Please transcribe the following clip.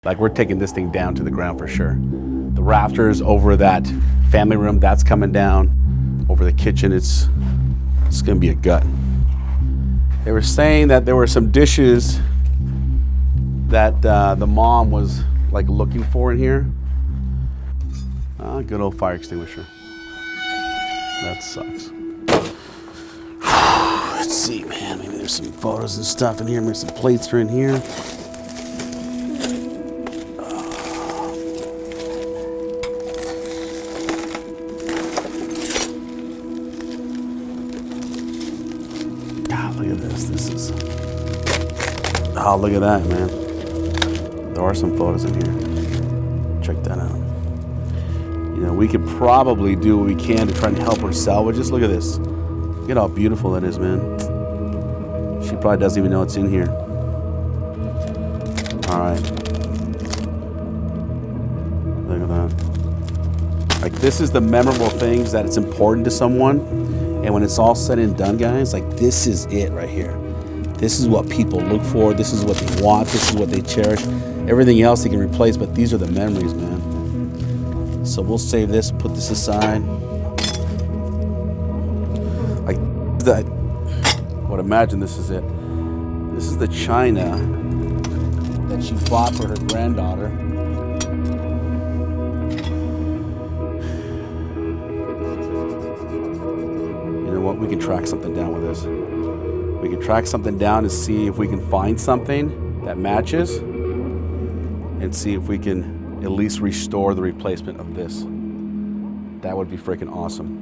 Like, we're taking this thing down to the ground for sure. The rafters over that family room, that's coming down. Over the kitchen, it's gonna be a gut. They were saying that there were some dishes that the mom was like looking for in here. Good old fire extinguisher. That sucks. Let's see, man, maybe there's some photos and stuff in here. Maybe some plates are in here. Look at this. Oh, look at that, man. There are some photos in here. Check that out. You know, we could probably do what we can to try and help her salvage. Just look at this. Look at how beautiful that is, man. She probably doesn't even know it's in here. All right. Look at that. Like, this is the memorable things that it's important to someone. And when it's all said and done, guys, like, this is it right here. This is what people look for. This is what they want. This is what they cherish. Everything else they can replace, but these are the memories, man. So we'll save this, put this aside. Like that. I would imagine this is it. This is the china that she bought for her granddaughter. We can track something down with this. We can track something down and see if we can find something that matches and see if we can at least restore the replacement of this. That would be freaking awesome.